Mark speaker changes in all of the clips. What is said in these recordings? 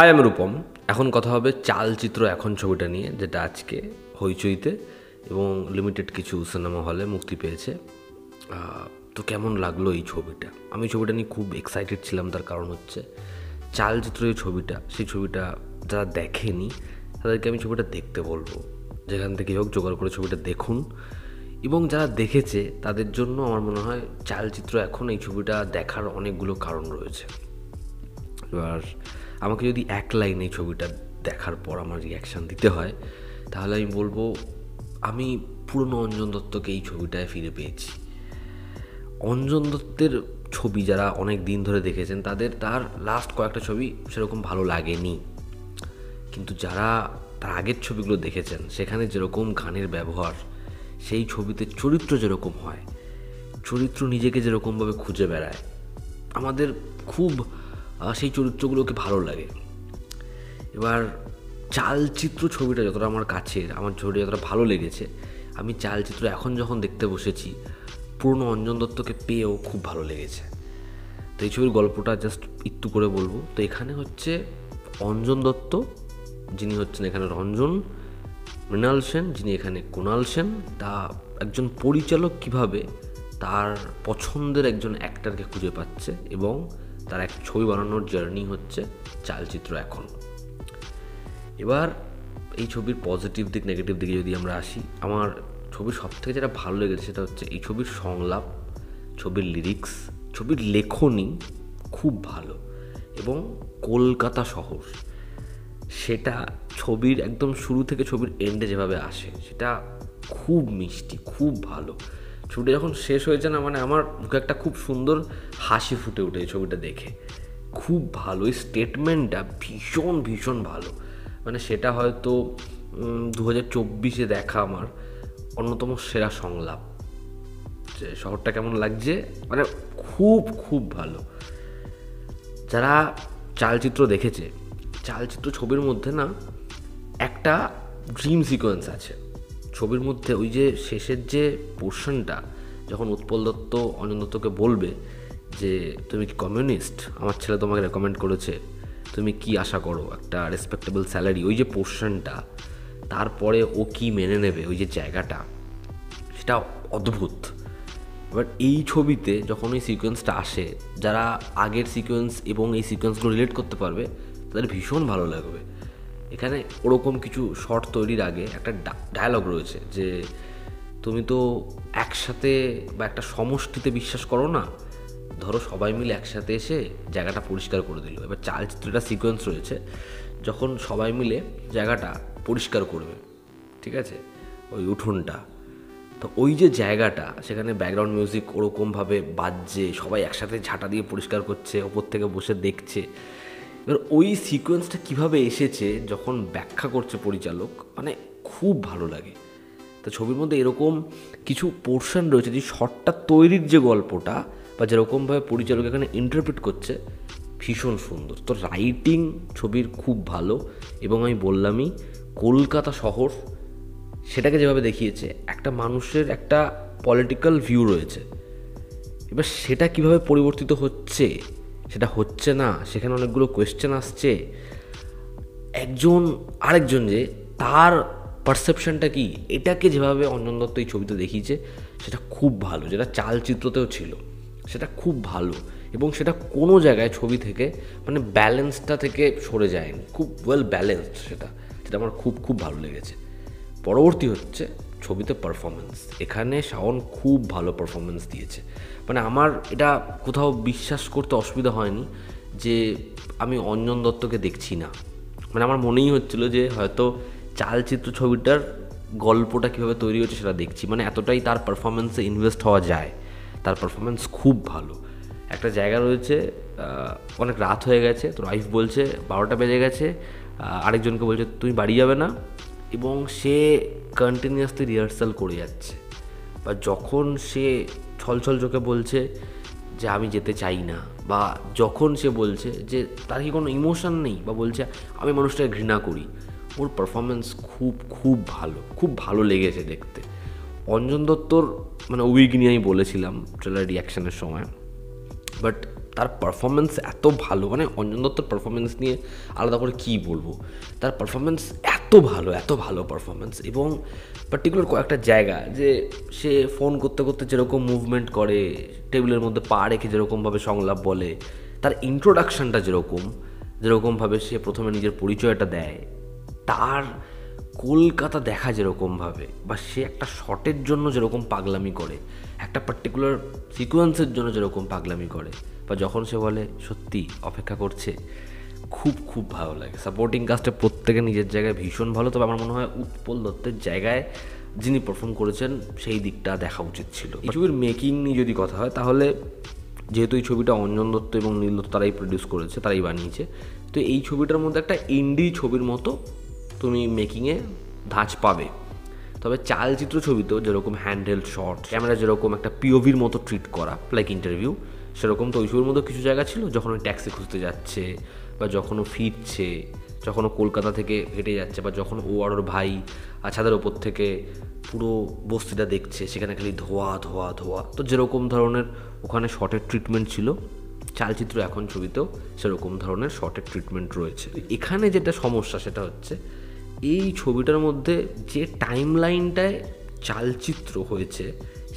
Speaker 1: High, আমি রূপম। এখন কথা হবে চালচিত্র এখন ছবিটা নিয়ে, যেটা আজকে হইচইতে এবং লিমিটেড কিছু সিনেমা হলে মুক্তি পেয়েছে। তো কেমন লাগলো এই ছবিটা? আমি ছবিটা নিয়ে খুব এক্সাইটেড ছিলাম। তার কারণ হচ্ছে চালচিত্র যে ছবিটা, সেই ছবিটা যারা দেখেনি তাদেরকে আমি ছবিটা দেখতে বলবো। যেখান থেকে হোক জোগাড় করে ছবিটা দেখুন, এবং যারা দেখেছে তাদের জন্য আমার মনে হয় চালচিত্র এখন এই ছবিটা দেখার অনেকগুলো কারণ রয়েছে। এবার আমাকে যদি এক লাইন এই ছবিটা দেখার পর আমার রিয়াকশান দিতে হয়, তাহলে আমি বলবো আমি পুরনো অঞ্জন দত্তকে এই ছবিটায় ফিরে পেয়েছি। অঞ্জন দত্তের ছবি যারা অনেক দিন ধরে দেখেছেন তার লাস্ট কয়েকটা ছবি সেরকম ভালো লাগেনি, কিন্তু যারা তার আগের ছবিগুলো দেখেছেন সেখানে যেরকম গানের ব্যবহার, সেই ছবিতে চরিত্র যেরকম হয়, চরিত্র নিজেকে যেরকমভাবে খুঁজে বেড়ায়, আমাদের খুব সেই চরিত্রগুলোকে ভালো লাগে। এবার চালচিত্র ছবিটা যতটা আমার কাছের, আমার ছবিটা যতটা ভালো লেগেছে, আমি চালচিত্র এখন যখন দেখতে বসেছি পুরনো অঞ্জন দত্তকে পেয়েও খুব ভালো লেগেছে। তো এই ছবির গল্পটা জাস্ট একটু করে বলবো। তো এখানে হচ্ছে অঞ্জন দত্ত, যিনি হচ্ছেন এখানে রঞ্জন, মৃণাল সেন যিনি এখানে কুণাল সেন, তা একজন পরিচালক কিভাবে তার পছন্দের একজন অ্যাক্টরকে খুঁজে পাচ্ছে এবং তার এক ছবি বানানোর জার্নি হচ্ছে চালচিত্র এখন। এবার এই ছবির পজিটিভ দিক নেগেটিভ দিকে যদি আমরা আসি, আমার ছবির সবথেকে যেটা ভালো লেগেছে সেটা হচ্ছে এই ছবির সংলাপ, ছবির লিরিক্স, ছবির লেখনী খুব ভালো, এবং কলকাতা শহর সেটা ছবির একদম শুরু থেকে ছবির এন্ডে যেভাবে আসে সেটা খুব মিষ্টি, খুব ভালো। ছবিটা যখন শেষ হয়েছে না, মানে আমার মুখে একটা খুব সুন্দর হাসি ফুটে ওঠে এই ছবিটা দেখে। খুব ভালো, এই স্টেটমেন্টটা ভীষণ ভীষণ ভালো। মানে সেটা হয়তো 2024 দেখা আমার অন্যতম সেরা সংলাপ, যে শহরটা কেমন লাগছে, মানে খুব খুব ভালো। যারা চালচিত্র দেখেছে, চালচিত্র ছবির মধ্যে না একটা ড্রিম সিকোয়েন্স আছে ছবির মধ্যে। ওই যে শেষের যে পোর্শনটা, যখন উৎপল দত্ত অঞ্জন দত্তকে বলবে যে তুমি কি কমিউনিস্ট, আমার ছেলে তোমাকে রেকমেন্ড করেছে, তুমি কি আশা করো, একটা রেসপেক্টেবল স্যালারি, ওই যে পোর্শনটা, তারপরে ও কি মেনে নেবে, ওই যে জায়গাটা, সেটা অদ্ভুত। এবার এই ছবিতে যখন ওই সিকোয়েন্সটা আসে, যারা আগের সিকোয়েন্স এবং এই সিকোয়েন্সগুলো রিলেট করতে পারবে তাদের ভীষণ ভালো লাগবে। এখানে ওরকম কিছু শর্ট তৈরির আগে একটা ডায়ালগ রয়েছে যে তুমি তো একসাথে বা একটা সমষ্টিতে বিশ্বাস করো না, ধরো সবাই মিলে একসাথে এসে জায়গাটা পরিষ্কার করে দিল। এবার চালচিত্রটা সিকোয়েন্স রয়েছে যখন সবাই মিলে জায়গাটা পরিষ্কার করবে, ঠিক আছে, ওই উঠোনটা। তো ওই যে জায়গাটা, সেখানে ব্যাকগ্রাউন্ড মিউজিক ওরকমভাবে বাজছে, সবাই একসাথে ঝাঁটা দিয়ে পরিষ্কার করছে, ওপর থেকে বসে দেখছে। এবার ওই সিকোয়েন্সটা কীভাবে এসেছে যখন ব্যাখ্যা করছে পরিচালক, মানে খুব ভালো লাগে। তো ছবির মধ্যে এরকম কিছু পোর্শন রয়েছে, যে শর্টটা তৈরির যে গল্পটা বা যেরকমভাবে পরিচালক এখানে ইন্টারপ্রিট করছে, ভীষণ সুন্দর। তো রাইটিং ছবির খুব ভালো, এবং আমি বললামই কলকাতা শহর সেটাকে যেভাবে দেখিয়েছে, একটা মানুষের একটা পলিটিক্যাল ভিউ রয়েছে, এবার সেটা কিভাবে পরিবর্তিত হচ্ছে, সেটা হচ্ছে না, সেখানে অনেকগুলো কোয়েশ্চেন আসছে। একজন আরেকজন যে তার পারসেপশনটা কি, এটাকে যেভাবে অঞ্জন দত্ত এই ছবিতে দেখিয়েছে সেটা খুব ভালো, যেটা চালচিত্রতেও ছিল সেটা খুব ভালো, এবং সেটা কোনো জায়গায় ছবি থেকে মানে ব্যালেন্সটা থেকে সরে যায়নি, খুব ওয়েল ব্যালেন্সড। সেটা আমার খুব খুব ভালো লেগেছে। পরবর্তী হচ্ছে ছবিতে পারফরমেন্স। এখানে শাওন খুব ভালো পারফরমেন্স দিয়েছে। মানে আমার এটা কোথাও বিশ্বাস করতে অসুবিধা হয়নি যে আমি অঞ্জন দত্তকে দেখছি না। মানে আমার মনেই হচ্ছিল যে হয়তো চালচিত্র ছবিটার গল্পটা কীভাবে তৈরি হচ্ছে সেটা দেখছি। মানে এতটাই তার পারফরমেন্সে ইনভেস্ট হওয়া যায়। তার পারফরমেন্স খুব ভালো। একটা জায়গা রয়েছে, অনেক রাত হয়ে গেছে, তো ওয়াইফ বলছে 12টা বেজে গেছে, আরেকজনকে বলছে তুমি বাড়ি যাবে না, এবং সে কন্টিনিউয়াসলি রিহার্সাল করে যাচ্ছে। বা যখন সে ছলছল চোখে বলছে যে আমি যেতে চাই না, বা যখন সে বলছে যে তার কি কোনো ইমোশন নেই, বা বলছে আমি মানুষটাকে ঘৃণা করি, ওর পারফরমেন্স খুব খুব ভালো, খুব ভালো লেগেছে দেখতে। অঞ্জন দত্তর মানে উইক নিয়ে আমি বলেছিলাম ট্রেলার রিয়াকশানের সময়, বাট তার পারফরমেন্স এত ভালো, মানে অঞ্জন দত্তর পারফরমেন্স নিয়ে আলাদা করে কী বলবো, তার পারফরমেন্স এত ভালো পারফরমেন্স। এবং পার্টিকুলার কয়েকটা জায়গা যে সে ফোন করতে করতে যেরকম মুভমেন্ট করে, টেবিলের মধ্যে পা রেখে যেরকমভাবে সংলাপ বলে, তার ইন্ট্রোডাকশানটা যেরকমভাবে সে প্রথমে নিজের পরিচয়টা দেয়, তার কলকাতা দেখা যেরকমভাবে, বা সে একটা শটের জন্য যেরকম পাগলামি করে, একটা পার্টিকুলার সিকোয়েন্সের জন্য যেরকম পাগলামি করে, বা যখন সে বলে সত্যি অপেক্ষা করছে, খুব ভালো লাগে। সাপোর্টিং কাস্টে প্রত্যেকে নিজের জায়গায় ভীষণ ভালো, তবে আমার মনে হয় উৎপল দত্তের জায়গায় যিনি পারফর্ম করেছেন সেই দিকটা দেখা উচিত ছিল। এই ছবির মেকিং নিয়ে যদি কথা হয়, তাহলে যেহেতু এই ছবিটা অঞ্জন দত্ত এবং নীল দত্ত তারাই প্রডিউস করেছে, তারাই বানিয়েছে, তো এই ছবিটার মধ্যে একটা ইন্ডি ছবির মতো তুমি মেকিংয়ে ধাঁচ পাবে। তবে চালচিত্র ছবিতেও যেরকম হ্যান্ডহেল্ড শট, ক্যামেরা যেরকম একটা পিওভির মতো ট্রিট করা লাইক ইন্টারভিউ, সেরকম তো ওই ছবির মধ্যে কিছু জায়গা ছিল যখন ওই ট্যাক্সি খুঁজতে যাচ্ছে, বা যখন ও ফিরছে, যখন ও কলকাতা থেকে হেঁটে যাচ্ছে, বা যখন ও আর ওর ভাই ছাদের ওপর থেকে পুরো বস্তিটা দেখছে, সেখানে খালি ধোয়া, তো যেরকম ধরনের ওখানে শটের ট্রিটমেন্ট ছিল, চালচিত্র এখন ছবিতেও সেরকম ধরনের শর্টের ট্রিটমেন্ট রয়েছে। এখানে যেটা সমস্যা সেটা হচ্ছে এই ছবিটার মধ্যে যে টাইম লাইনটায় চালচিত্র হয়েছে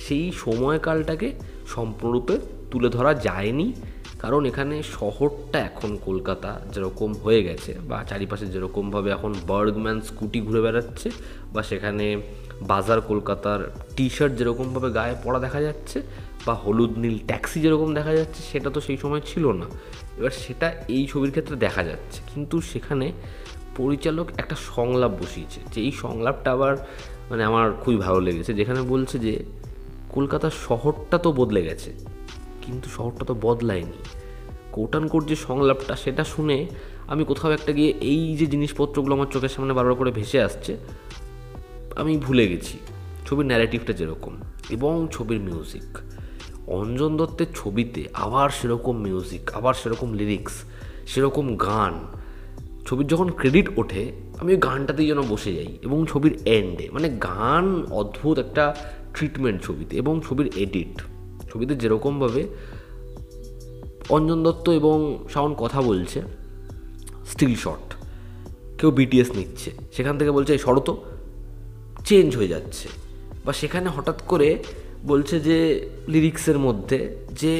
Speaker 1: সেই সময়কালটাকে সম্পূর্ণরূপে তুলে ধরা যায়নি, কারণ এখানে শহরটা এখন কলকাতা যেরকম হয়ে গেছে, বা চারিপাশে যেরকমভাবে এখন বার্গম্যান স্কুটি ঘুরে বেড়াচ্ছে, বা সেখানে বাজার কলকাতার টি শার্ট যেরকমভাবে গায়ে পরা দেখা যাচ্ছে, বা হলুদ নীল ট্যাক্সি যেরকম দেখা যাচ্ছে, সেটা তো সেই সময় ছিল না। এবার সেটা এই ছবির ক্ষেত্রে দেখা যাচ্ছে, কিন্তু সেখানে পরিচালক একটা সংলাপ বসিয়েছে, যে এই সংলাপটা আবার মানে আমার খুবই ভালো লেগেছে, যেখানে বলছে যে কলকাতার শহরটা তো বদলে গেছে, কিন্তু শহরটা তো বদলায়নি। কোট অ্যান্ড কোট যে সংলাপটা, সেটা শুনে আমি কোথাও একটা গিয়ে এই যে জিনিসপত্রগুলো আমার চোখের সামনে বারবার করে ভেসে আসছে, আমি ভুলে গেছি ছবির ন্যারেটিভটা যেরকম, এবং ছবির মিউজিক। অঞ্জন দত্তের ছবিতে আবার সেরকম মিউজিক, আবার সেরকম লিরিক্স, সেরকম গান, ছবির যখন ক্রেডিট ওঠে আমি ওই গানটাতেই যেন বসে যাই, এবং ছবির এন্ডে মানে গান অদ্ভুত একটা ট্রিটমেন্ট ছবিতে। এবং ছবির এডিট, ছবিতে যেরকমভাবে অঞ্জন দত্ত এবং শাওন কথা বলছে, স্টিল শট, কেউ বিটিএস নিচ্ছে, সেখান থেকে বলছে এই শরত চেঞ্জ হয়ে যাচ্ছে, বা সেখানে হঠাৎ করে বলছে যে লিরিক্সের মধ্যে যে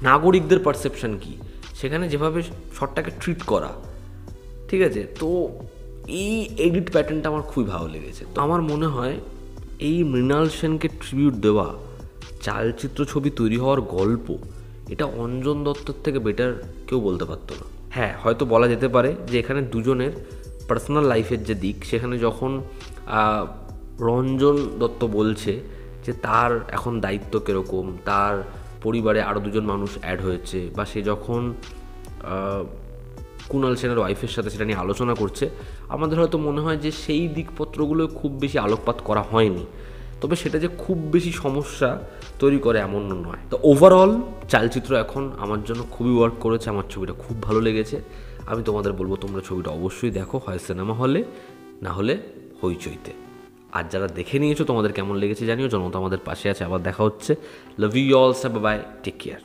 Speaker 1: নাগরিকদের পারসেপশন কী, সেখানে যেভাবে শটটাকে ট্রিট করা, ঠিক আছে। তো এই এডিট প্যাটার্নটা আমার খুবই ভালো লেগেছে। তো আমার মনে হয় এই মৃণাল সেনকে ট্রিবিউট দেওয়া চালচিত্র ছবি তৈরি হওয়ার গল্প, এটা অঞ্জন দত্তর থেকে বেটার কেউ বলতে পারতো না। হ্যাঁ, হয়তো বলা যেতে পারে যে এখানে দুজনের পার্সোনাল লাইফের যে দিক, সেখানে যখন রঞ্জন দত্ত বলছে যে তার এখন দায়িত্ব কীরকম, তার পরিবারে আরও দুজন মানুষ অ্যাড হয়েছে, বা সে যখন কুণাল সেনের ওয়াইফের সাথে সেটা নিয়ে আলোচনা করছে, আমাদের হয়তো মনে হয় যে সেই দিকপত্রগুলো খুব বেশি আলোকপাত করা হয়নি, তবে সেটা যে খুব বেশি সমস্যা তৈরি করে এমন নয়। তো ওভারঅল চালচিত্র এখন আমার জন্য খুবই ওয়ার্ক করেছে, আমার ছবিটা খুব ভালো লেগেছে। আমি তোমাদের বলবো তোমরা ছবিটা অবশ্যই দেখো, হয় সিনেমা হলে, না হলে হইচইতে। আর যারা দেখে নিয়েছো তোমাদের কেমন লেগেছে জানিও, জনতা আমাদের পাশে আছে। আবার দেখা হচ্ছে। Love you all, bye, take care.